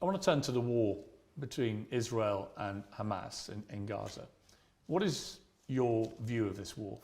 I want to turn to the war between Israel and Hamas in Gaza. What is your view of this war?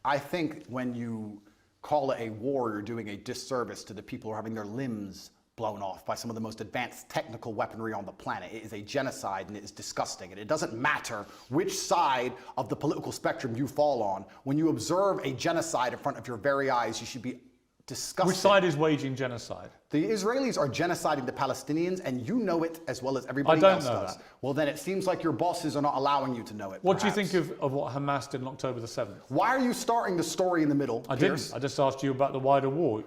I think when you call it a war, you're doing a disservice to the people who are having their limbs blown off by some of the most advanced technical weaponry on the planet. It is a genocide and it is disgusting. And it doesn't matter which side of the political spectrum you fall on. When you observe a genocide in front of your very eyes, you should be disgusted. Which side is waging genocide? The Israelis are genociding the Palestinians, and you know it as well as everybody else does. Well, then it seems like your bosses are not allowing you to know it. What do you think of what Hamas did on October the 7th? Why are you starting the story in the middle, Beirs? I just asked you about the wider war.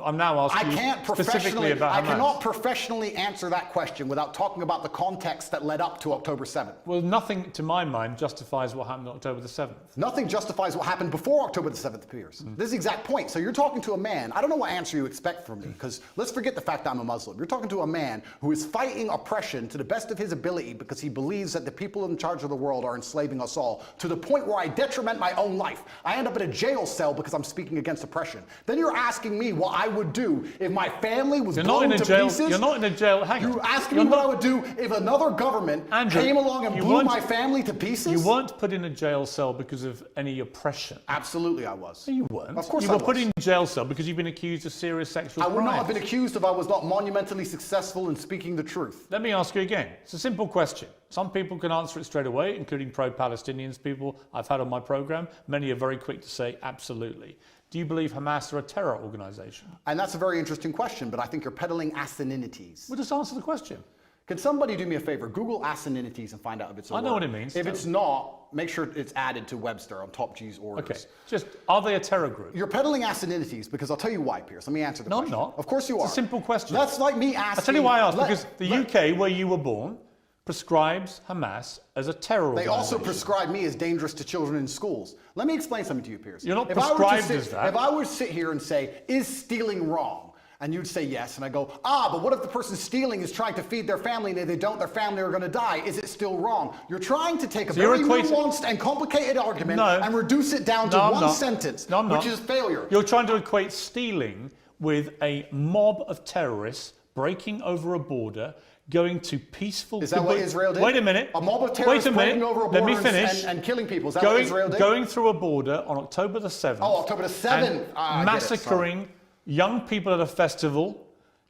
I'm now asking you specifically about Hamas. I cannot professionally answer that question without talking about the context that led up to October 7th. Well, nothing, to my mind, justifies what happened on October the 7th. Nothing justifies what happened before October the 7th, Beirs. This is the exact point. So you're talking to a man, I don't know what answer you expect from me, because let's forget the fact that I'm a Muslim. You're talking to a man who is fighting oppression to the best of his ability because he believes that the people in charge of the world are enslaving us all, to the point where I detriment my own life. I end up in a jail cell because I'm speaking against oppression. Then you're asking me what I would do if my family was blown to pieces. You're not in a jail. Hang on. You're asking me what I would do if another government came along and blew my family to pieces? You weren't put in a jail cell because of any oppression. Absolutely I was. No, you weren't. Of course you I were was. put in jail cell because you've been accused of serious sexual crimes. I would not have been accused if I was not monumentally successful in speaking the truth. Let me ask you again. It's a simple question. Some people can answer it straight away, including pro-Palestinians people I've had on my program. Many are very quick to say absolutely. Do you believe Hamas are a terror organization? And that's a very interesting question, but I think you're peddling asininities. Well, just answer the question. Can somebody do me a favor? Google asininities and find out if it's a word. I know what it means. If it's not, make sure it's added to Webster on Top G's orders. Okay, just, are they a terror group? You're peddling asininities because I'll tell you why, Beirs. Let me answer the question. No, I'm not. Of course you are. It's a simple question. That's like me asking... I'll tell you why I asked, because the UK, where you were born, prescribes Hamas as a terror organization. They also prescribe me as dangerous to children in schools. Let me explain something to you, Beirs. You're not prescribed as that. If I were to sit here and say, is stealing wrong? And you'd say yes, and I go, but what if the person stealing is trying to feed their family, and if they don't, their family are going to die? Is it still wrong? You're trying to take a very nuanced and complicated argument and reduce it down to one sentence, which is failure. You're trying to equate stealing with a mob of terrorists breaking over a border, going to peaceful... Is that what Israel did? Wait a minute. A mob of terrorists breaking over a border and killing people. Is that what Israel did? Going through a border on October the 7th. Oh, October the 7th. Massacring young people at a festival,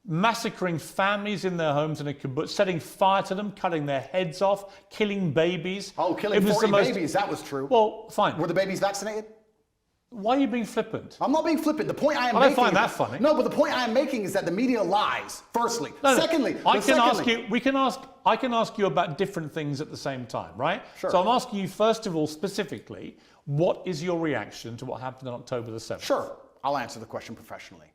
massacring families in their homes in a kibbutz, setting fire to them, cutting their heads off, killing babies. Oh, killing 40 babies. That was true. Well, fine. Were the babies vaccinated? Why are you being flippant? I'm not being flippant. The point I am making... I don't find that funny. No, but the point I am making is that the media lies, firstly. Secondly... I can ask you about different things at the same time, right? Sure. So I'm asking you, first of all, specifically, what is your reaction to what happened on October the 7th? Sure. I'll answer the question professionally.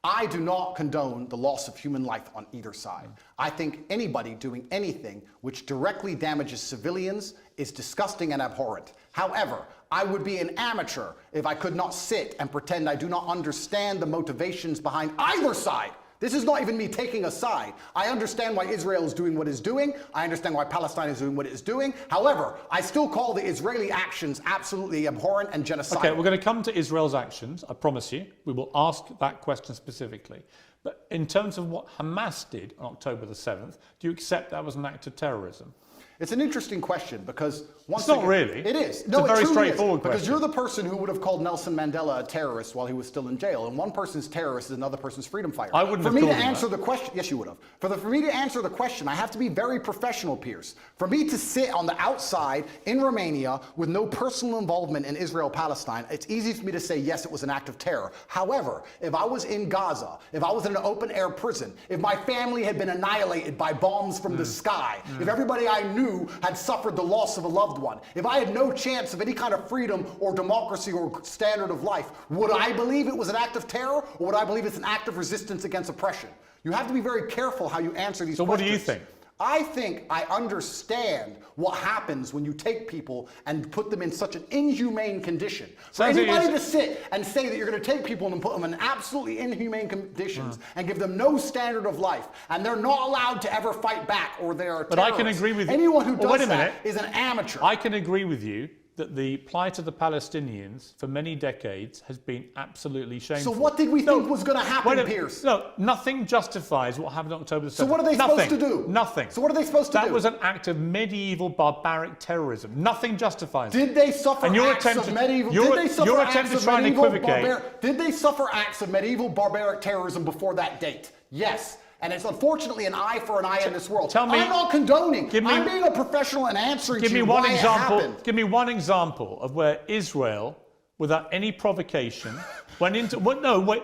I do not condone the loss of human life on either side. I think anybody doing anything which directly damages civilians is disgusting and abhorrent. However, I would be an amateur if I could not sit and pretend I do not understand the motivations behind either side. This is not even me taking a side. I understand why Israel is doing what it's doing. I understand why Palestine is doing what it's doing. However, I still call the Israeli actions absolutely abhorrent and genocidal. Okay, we're going to come to Israel's actions, I promise you. We will ask that question specifically. But in terms of what Hamas did on October the 7th, do you accept that was an act of terrorism? It's an interesting question because once again, not really. It is. No, it's a very straightforward question. Because you're the person who would have called Nelson Mandela a terrorist while he was still in jail, and one person's terrorist is another person's freedom fighter. I wouldn't have called him that. For me to answer the question, yes, you would have. For me to answer the question, I have to be very professional, Beirs. For me to sit on the outside in Romania with no personal involvement in Israel-Palestine, it's easy for me to say yes, it was an act of terror. However, if I was in Gaza, if I was in an open-air prison, if my family had been annihilated by bombs from the sky, if everybody I knew had suffered the loss of a loved one, if I had no chance of any kind of freedom or democracy or standard of life, would I believe it was an act of terror, or would I believe it's an act of resistance against oppression? You have to be very careful how you answer these questions. So what do you think? I think I understand what happens when you take people and put them in such an inhumane condition. For anybody to sit and say that you're going to take people and put them in absolutely inhumane conditions and give them no standard of life, and they're not allowed to ever fight back, or they are terrorists. But I can agree with you. Anyone who does that is an amateur. I can agree with you that the plight of the Palestinians for many decades has been absolutely shameful. So what did we think was going to happen, Piers? No, nothing justifies what happened on October the 7th. So what are they supposed to do? Nothing. So what are they supposed to do? That was an act of medieval barbaric terrorism. Nothing justifies it. Did they suffer acts of medieval? Did they suffer acts of medieval barbaric? Did they suffer acts of medieval barbaric terrorism before that date? Yes. And it's unfortunately an eye for an eye in this world. Tell me, I'm not condoning. I'm being a professional and answering to you why it happened. Give me one example of where Israel, without any provocation, went into...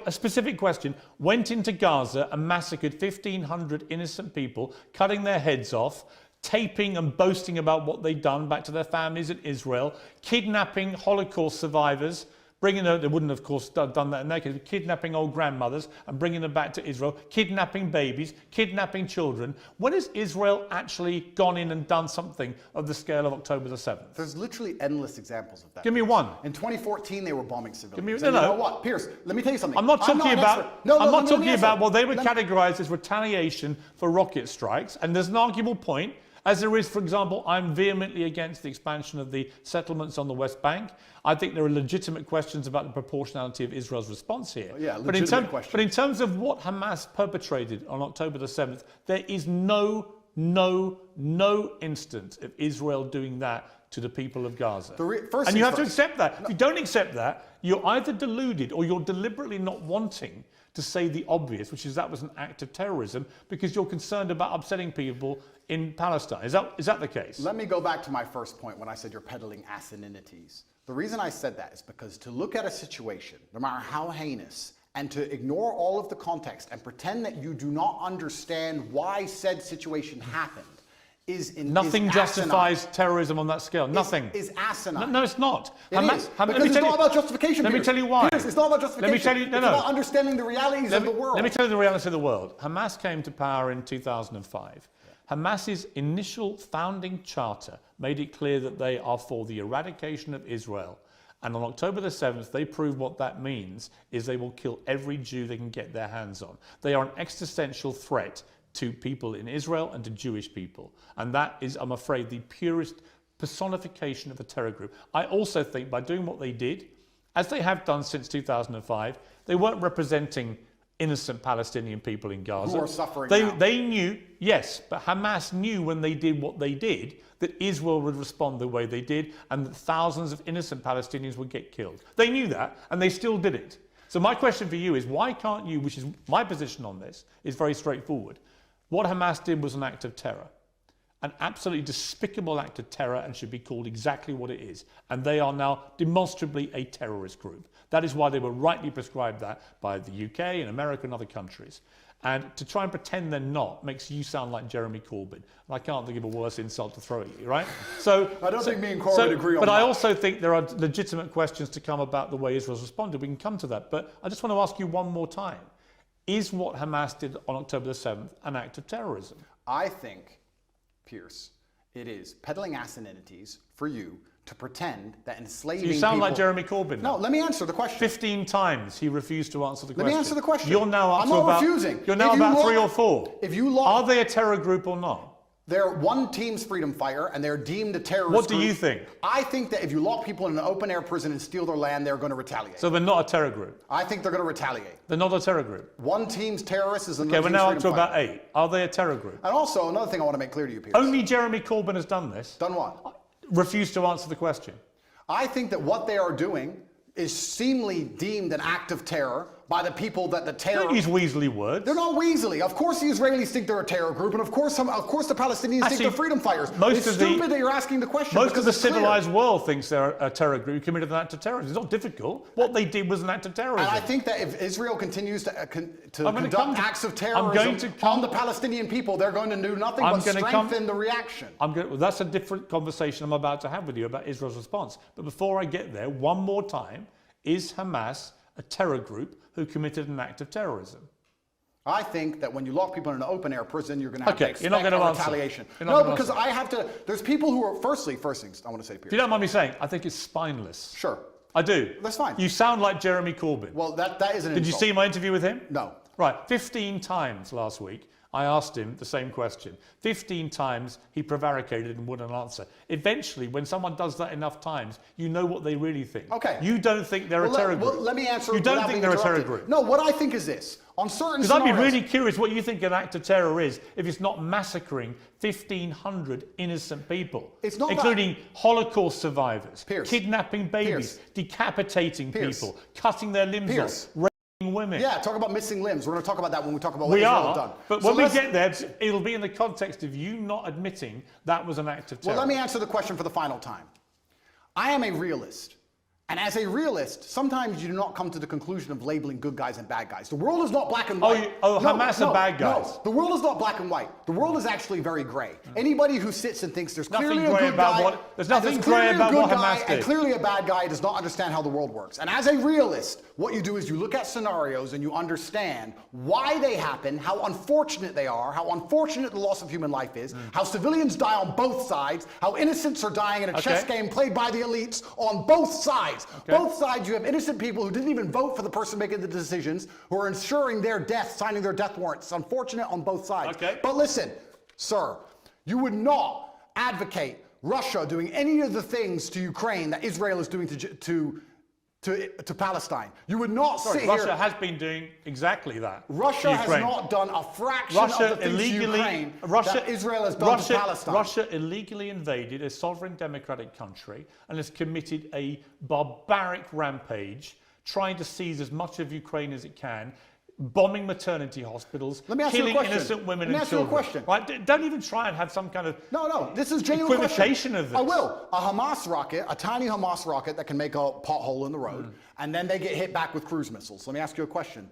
a specific question. Went into Gaza and massacred 1,500 innocent people, cutting their heads off, taping and boasting about what they'd done back to their families in Israel, kidnapping Holocaust survivors, bringing them, they wouldn't have, of course, done that in their case, but kidnapping old grandmothers and bringing them back to Israel, kidnapping babies, kidnapping children. When has Israel actually gone in and done something of the scale of October the 7th? There's literally endless examples of that. Give me one. In 2014, they were bombing civilians. You know what, Piers, let me tell you something. I'm not talking about what they were categorized as retaliation for rocket strikes, and there's an arguable point. As there is, for example, I'm vehemently against the expansion of the settlements on the West Bank. I think there are legitimate questions about the proportionality of Israel's response here. But in terms of what Hamas perpetrated on October the 7th, there is no instance of Israel doing that to the people of Gaza. And you have to accept that. If you don't accept that, you're either deluded or you're deliberately not wanting to say the obvious, which is that was an act of terrorism, because you're concerned about upsetting people in Palestine. Is that the case? Let me go back to my first point when I said you're peddling asininities. The reason I said that is because to look at a situation, no matter how heinous, and to ignore all of the context and pretend that you do not understand why said situation happened Nothing justifies terrorism on that scale. Nothing. Is asinine. No, it's not. Because it's not about justification. Let me tell you why. Piers, it's not about justification. Let me tell you, it's about understanding the realities of the world. Let me tell you the reality of the world. Hamas came to power in 2005. Hamas's initial founding charter made it clear that they are for the eradication of Israel. And on October the 7th, they proved what that means is they will kill every Jew they can get their hands on. They are an existential threat to people in Israel and to Jewish people. And that is, I'm afraid, the purest personification of a terror group. I also think by doing what they did, as they have done since 2005, they weren't representing innocent Palestinian people in Gaza. Who are suffering now. They knew, yes, but Hamas knew when they did what they did that Israel would respond the way they did and that thousands of innocent Palestinians would get killed. They knew that and they still did it. So my question for you is, why can't you, which is my position on this, is very straightforward. What Hamas did was an act of terror, an absolutely despicable act of terror, and should be called exactly what it is. And they are now demonstrably a terrorist group. That is why they were rightly prescribed that by the UK and America and other countries. And to try and pretend they're not makes you sound like Jeremy Corbyn. And I can't think of a worse insult to throw at you, right? So I don't think me and Corbyn agree on that. But I also think there are legitimate questions to come about the way Israel's responded. We can come to that. But I just want to ask you one more time. Is what Hamas did on October the 7th an act of terrorism? I think, Piers, it is peddling asininities for you to pretend that enslaving people... You sound like Jeremy Corbyn. No, let me answer the question. 15 times he refused to answer the question. Let me answer the question. You're now up I'm to not about... refusing. You're now about 3 or 4. If you look... Are they a terror group or not? They're one team's freedom fighter, and they're deemed a terrorist What do group. you think? I think that if you lock people in an open-air prison and steal their land, they're going to retaliate. So they're not a terror group? I think they're going to retaliate. They're not a terror group? One team's terrorist is another team's freedom fighter. Okay, we're now up to about 8. Are they a terror group? And also, another thing I want to make clear to you, Piers. Only Jeremy Corbyn has done this. Done what? Refused to answer the question. I think that what they are doing is seemingly deemed an act of terror by the people that the terror... Don't use weaselly words. They're not weaselly. Of course the Israelis think they're a terror group, and of course the Palestinians think they're freedom fighters. It's stupid that you're asking the question. Most of the civilized world thinks they're a terror group who committed an act of terrorism. It's not difficult. What they did was an act of terrorism. And I think that if Israel continues to conduct acts of terrorism on the Palestinian people, they're going to do nothing but strengthen the reaction. Well, that's a different conversation I'm about to have with you about Israel's response. But before I get there, one more time, is Hamas a terror group who committed an act of terrorism? I think that when you lock people in an open-air prison, you're going to have to expect retaliation. No, because I have to... There's people who are... First things I want to say, Piers. If you don't mind me saying, I think it's spineless. Sure. I do. That's fine. You sound like Jeremy Corbyn. Well, that is an insult. Did you see my interview with him? No. Right. 15 times last week, I asked him the same question. 15 times he prevaricated and wouldn't answer. Eventually, when someone does that enough times, you know what they really think. Okay. You don't think they're a terror group. Well, let me answer. You don't think they're a terror group. No, what I think is this. On certain Because I'd be really curious what you think an act of terror is if it's not massacring 1,500 innocent people, it's not including Holocaust survivors, Piers. kidnapping babies, decapitating people, cutting their limbs off, raping women. Yeah, talk about missing limbs. We're going to talk about that when we talk about what Israel have done. But when we get there, it'll be in the context of you not admitting that was an act of terror. Well, let me answer the question for the final time. I am a realist. And as a realist, sometimes you do not come to the conclusion of labeling good guys and bad guys. The world is not black and white. Hamas are bad guys. No, the world is not black and white. The world is actually very gray. Anybody who sits and thinks there's clearly a good guy, there's nothing gray about what Hamas did, and clearly a bad guy does not understand how the world works. And as a realist, what you do is you look at scenarios and you understand why they happen, how unfortunate they are, how unfortunate the loss of human life is, how civilians die on both sides, how innocents are dying in a chess game played by the elites on both sides. Both sides, you have innocent people who didn't even vote for the person making the decisions, who are ensuring their death, signing their death warrants. It's unfortunate on both sides. But listen, sir, you would not advocate Russia doing any of the things to Ukraine that Israel is doing to Palestine. You would not sit here. Russia has been doing exactly that. Russia has not done a fraction of the things to Ukraine that Israel has done to Palestine. Russia illegally invaded a sovereign democratic country and has committed a barbaric rampage, trying to seize as much of Ukraine as it can, bombing maternity hospitals, killing innocent women and children. Right? Don't even try and have some kind of this is genuine equivocation of this. I will. A Hamas rocket, a tiny Hamas rocket that can make a pothole in the road, and then they get hit back with cruise missiles. Let me ask you a question.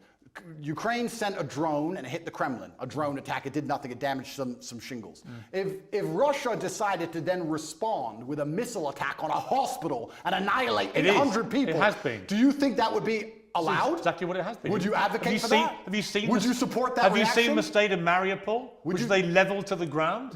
Ukraine sent a drone and it hit the Kremlin. A drone attack. It did nothing. It damaged some shingles. If Russia decided to then respond with a missile attack on a hospital and annihilate 800 people, it has been. Do you think that would be allowed? That's exactly what it has been. Would you advocate for that? Have you seen? Would you support that Have reaction? you seen the state of Mariupol, which they leveled to the ground?